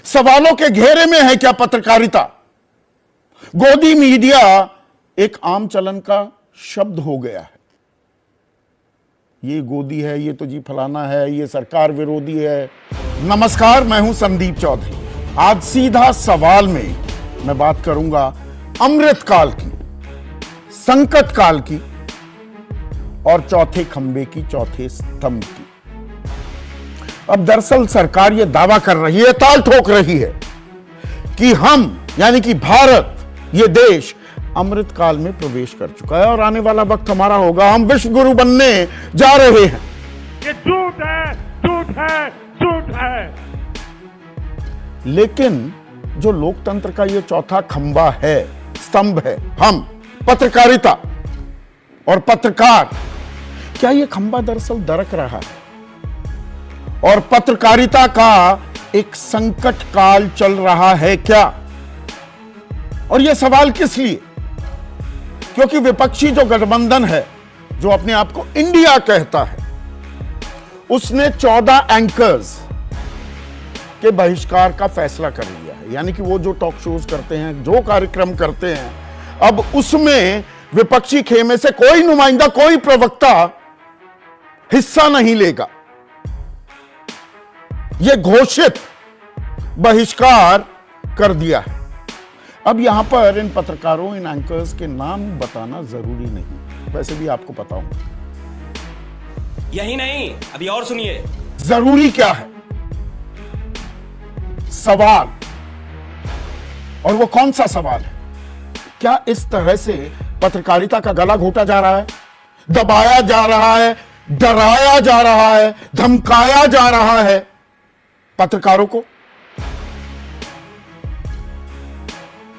सवालों के घेरे में है क्या पत्रकारिता? गोदी मीडिया एक आम चलन का शब्द हो गया है। ये गोदी है, ये तो जी फलाना है, ये सरकार विरोधी है। नमस्कार, मैं हूं संदीप चौधरी। आज सीधा सवाल में मैं बात करूंगा अमृत काल की, संकट काल की और चौथे खंबे की, चौथे स्तंभ की। अब दरअसल सरकार ये दावा कर रही है, ताल ठोक रही है कि हम यानी कि भारत, ये देश अमृत काल में प्रवेश कर चुका है और आने वाला वक्त हमारा होगा, हम विश्व गुरु बनने जा रहे हैं। ये झूठ है, झूठ है, झूठ है। लेकिन जो लोकतंत्र का ये चौथा खंबा है, स्तंभ है, हम पत्रकारिता और पत्रकार, क्या ये खंबा दरअसल दरक रहा है और पत्रकारिता का एक संकट काल चल रहा है क्या? और यह सवाल किस लिए? क्योंकि विपक्षी जो गठबंधन है, जो अपने आप को इंडिया कहता है, उसने 14 एंकर्स के बहिष्कार का फैसला कर लिया है। यानी कि वो जो टॉक शोज करते हैं, जो कार्यक्रम करते हैं, अब उसमें विपक्षी खेमे से कोई नुमाइंदा, कोई प्रवक्ता हिस्सा नहीं लेगा। यह घोषित बहिष्कार कर दिया है। अब यहां पर इन पत्रकारों, इन एंकर्स के नाम बताना जरूरी नहीं, वैसे भी आपको पता होगा। यही नहीं, अभी और सुनिए। जरूरी क्या है? सवाल, और वो कौन सा सवाल है? क्या इस तरह से पत्रकारिता का गला घोटा जा रहा है, दबाया जा रहा है, डराया जा रहा है, धमकाया जा रहा है पत्रकारों को?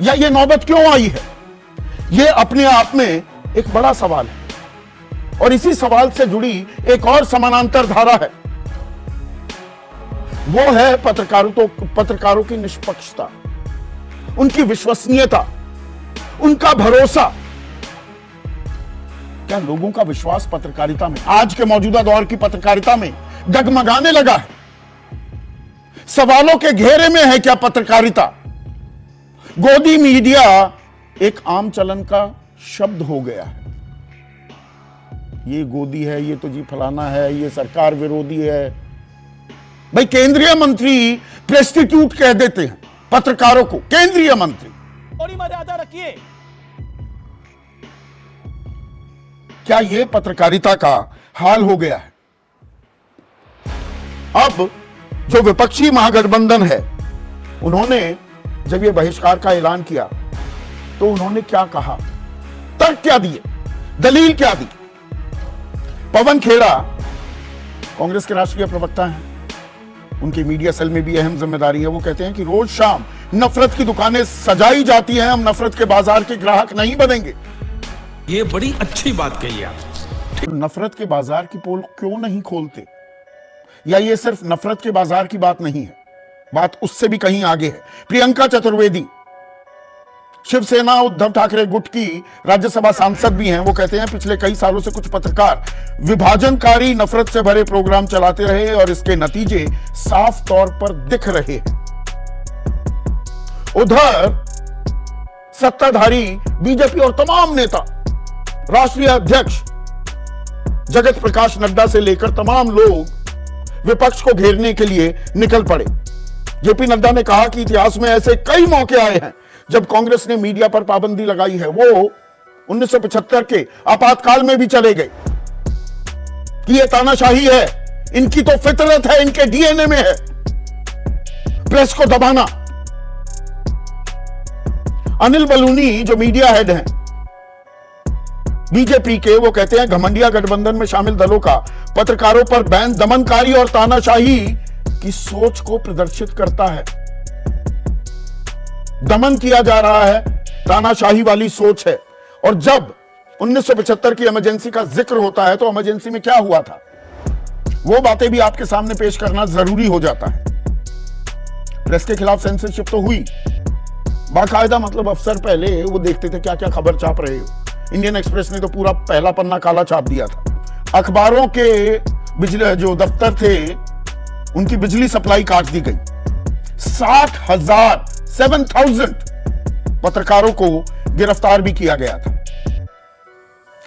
या ये नौबत क्यों आई है? यह अपने आप में एक बड़ा सवाल है और इसी सवाल से जुड़ी एक और समानांतर धारा है। वो है पत्रकारों की निष्पक्षता, उनकी विश्वसनीयता, उनका भरोसा। क्या लोगों का विश्वास पत्रकारिता में, आज के मौजूदा दौर की पत्रकारिता में डगमगाने लगा है? सवालों के घेरे में है क्या पत्रकारिता? गोदी मीडिया एक आम चलन का शब्द हो गया है। ये गोदी है, ये तो जी फलाना है, ये सरकार विरोधी है। भाई, केंद्रीय मंत्री प्रेस्टिट्यूट कह देते हैं पत्रकारों को, केंद्रीय मंत्री। थोड़ी मर्यादा रखिए। क्या यह पत्रकारिता का हाल हो गया है? अब जो विपक्षी महागठबंधन है, उन्होंने जब यह बहिष्कार का ऐलान किया तो उन्होंने क्या कहा, तर्क क्या दिए, दलील क्या दी? पवन खेड़ा कांग्रेस के राष्ट्रीय प्रवक्ता हैं, उनकी मीडिया सेल में भी अहम जिम्मेदारी है। वो कहते हैं कि रोज शाम नफरत की दुकानें सजाई जाती हैं, हम नफरत के बाजार के ग्राहक नहीं बनेंगे। ये बड़ी अच्छी बात कही आप। नफरत के बाजार की पोल क्यों नहीं खोलते? या ये सिर्फ नफरत के बाजार की बात नहीं है, बात उससे भी कहीं आगे है। प्रियंका चतुर्वेदी शिवसेना उद्धव ठाकरे गुट की राज्यसभा सांसद भी हैं। वो कहते हैं पिछले कई सालों से कुछ पत्रकार विभाजनकारी, नफरत से भरे प्रोग्राम चलाते रहे और इसके नतीजे साफ तौर पर दिख रहे हैं। उधर सत्ताधारी बीजेपी और तमाम नेता, राष्ट्रीय अध्यक्ष जगत प्रकाश नड्डा से लेकर तमाम लोग विपक्ष को घेरने के लिए निकल पड़े। जेपी नड्डा ने कहा कि इतिहास में ऐसे कई मौके आए हैं जब कांग्रेस ने मीडिया पर पाबंदी लगाई है। वो 1975 के आपातकाल में भी चले गए कि ये तानाशाही है, इनकी तो फितरत है, इनके डीएनए में है प्रेस को दबाना। अनिल बलूनी जो मीडिया हेड हैं बीजेपी के, वो कहते हैं घमंडिया गठबंधन में शामिल दलों का पत्रकारों पर बैन दमनकारी और तानाशाही की सोच को प्रदर्शित करता है। दमन किया जा रहा है, तानाशाही वाली सोच है। और जब 1975 की इमरजेंसी का जिक्र होता है तो इमरजेंसी में क्या हुआ था, वो बातें भी आपके सामने पेश करना जरूरी हो जाता है। प्रेस के खिलाफ सेंसरशिप तो हुई, बाकायदा मतलब अफसर पहले वो देखते थे क्या क्या खबर छाप रहे हो। इंडियन एक्सप्रेस ने तो पूरा पहला पन्ना काला छाप दिया था। अखबारों के बिजली जो दफ्तर थे, उनकी बिजली सप्लाई काट दी गई। 7,000 पत्रकारों को गिरफ्तार भी किया गया था।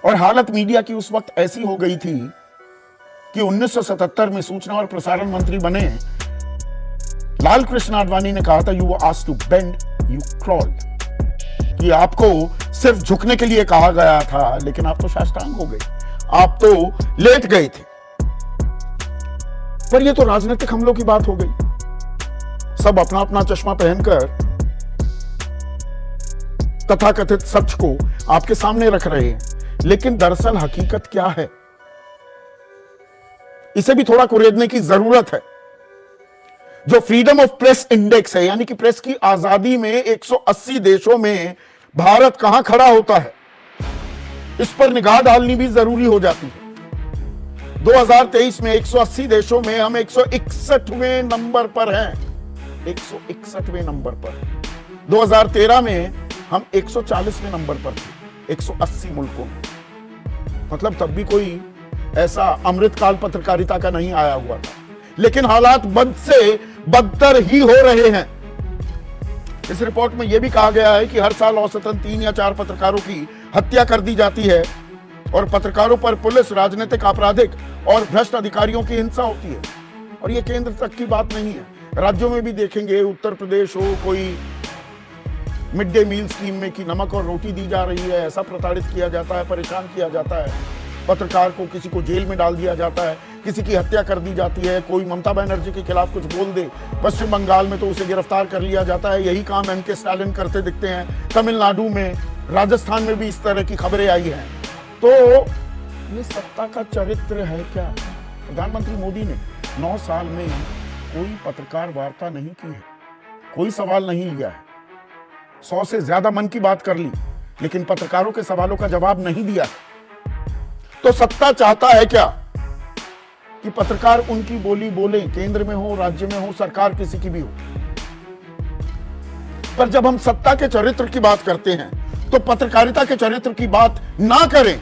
और हालत मीडिया की उस वक्त ऐसी हो गई थी कि 1977 में सूचना और प्रसारण मंत्री बने लाल कृष्ण आडवाणी ने कहा था, you were asked to bend, you crawled, कि आपको सिर्फ झुकने के लिए कहा गया था, लेकिन आप तो साष्टांग हो गए, आप तो लेट गए थे। पर यह तो राजनीतिक हमलों की बात हो गई। सब अपना अपना चश्मा पहनकर तथाकथित सच को आपके सामने रख रहे हैं, लेकिन दरअसल हकीकत क्या है, इसे भी थोड़ा कुरेदने की जरूरत है। जो फ्रीडम ऑफ प्रेस इंडेक्स है, यानी कि प्रेस की आजादी में 180 देशों में भारत कहां खड़ा होता है, इस पर निगाह डालनी भी जरूरी हो जाती है। 2023 में 180 देशों में हम 161वें नंबर पर हैं, 161वें नंबर पर। 2013 में हम 140वें नंबर पर थे 180 मुल्कों में। मतलब तब भी कोई ऐसा अमृतकाल पत्रकारिता का नहीं आया हुआ था, लेकिन हालात बद से बदतर ही हो रहे हैं। इस रिपोर्ट में यह भी कहा गया है कि हर साल औसतन 3 या 4 पत्रकारों की हत्या कर दी जाती है और पत्रकारों पर पुलिस, राजनीतिक, आपराधिक और भ्रष्ट अधिकारियों की हिंसा होती है। और यह केंद्र तक की बात नहीं है, राज्यों में भी देखेंगे, उत्तर प्रदेश हो, कोई मिड डे मील स्कीम में कि नमक और रोटी दी जा रही है, ऐसा प्रताड़ित किया जाता है, परेशान किया जाता है, पत्रकार को किसी को जेल में डाल दिया जाता है, किसी की हत्या कर दी जाती है, कोई ममता बनर्जी के खिलाफ कुछ बोल दे पश्चिम बंगाल में तो उसे गिरफ्तार कर लिया जाता है। यही काम एम.के. स्टालिन करते दिखते हैं, तमिलनाडु में, राजस्थान में भी इस तरह की खबरें आई हैं। तो ये सत्ता का चरित्र है क्या? प्रधानमंत्री मोदी ने 9 साल में कोई पत्रकार वार्ता नहीं की है, कोई सवाल नहीं लिया है, 100 से ज्यादा मन की बात कर ली, लेकिन पत्रकारों के सवालों का जवाब नहीं दिया। तो सत्ता चाहता है क्या कि पत्रकार उनकी बोली बोले, केंद्र में हो, राज्य में हो, सरकार किसी की भी हो। पर जब हम सत्ता के चरित्र की बात करते हैं तो पत्रकारिता के चरित्र की बात ना करें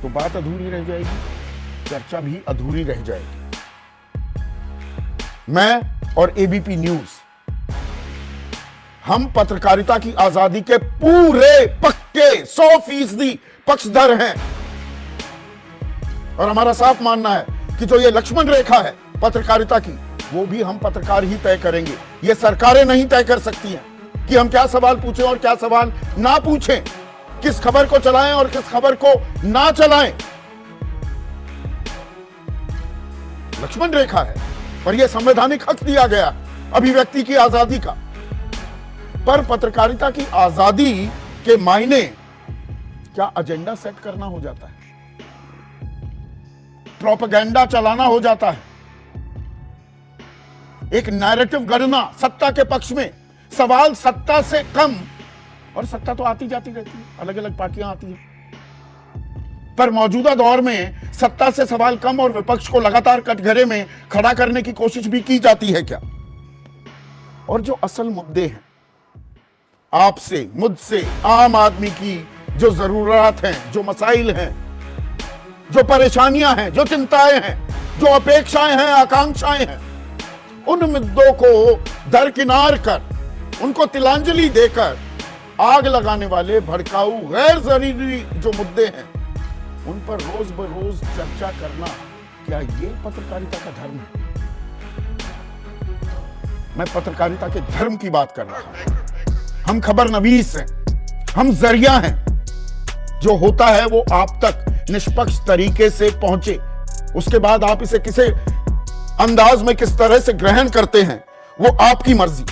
तो बात अधूरी रह जाएगी, चर्चा भी अधूरी रह जाएगी। मैं और एबीपी न्यूज, हम पत्रकारिता की आजादी के पूरे पक्के 100% पक्षधर हैं और हमारा साफ मानना है कि जो ये लक्ष्मण रेखा है पत्रकारिता की, वो भी हम पत्रकार ही तय करेंगे। ये सरकारें नहीं तय कर सकती हैं कि हम क्या सवाल पूछें और क्या सवाल ना पूछें, किस खबर को चलाएं और किस खबर को ना चलाएं। लक्ष्मण रेखा है और यह संवैधानिक हक दिया गया अभिव्यक्ति की आजादी का। पर पत्रकारिता की आजादी के मायने क्या एजेंडा सेट करना हो जाता है, प्रोपेगेंडा चलाना हो जाता है, एक नैरेटिव गढ़ना सत्ता के पक्ष में, सवाल सत्ता से कम, और सत्ता तो आती जाती रहती है, अलग अलग पार्टियां आती हैं, पर मौजूदा दौर में सत्ता से सवाल कम और विपक्ष को लगातार कटघरे में खड़ा करने की कोशिश भी की जाती है क्या? और जो असल मुद्दे हैं, आपसे, मुझसे, आम आदमी की जो जरूरत हैं, जो मसाइल हैं, जो परेशानियां हैं, जो चिंताएं हैं, जो अपेक्षाएं हैं, आकांक्षाएं हैं, उन मुद्दों को दरकिनार कर, उनको तिलांजलि देकर आग लगाने वाले भड़काऊ गैर जरूरी जो मुद्दे हैं, उन पर रोज बरोज चर्चा करना, क्या ये पत्रकारिता का धर्म है? मैं पत्रकारिता के धर्म की बात कर रहा हूं। हम खबर नवीस हैं, हम जरिया हैं, जो होता है वो आप तक निष्पक्ष तरीके से पहुंचे। उसके बाद आप इसे किसी अंदाज में किस तरह से ग्रहण करते हैं वो आपकी मर्जी।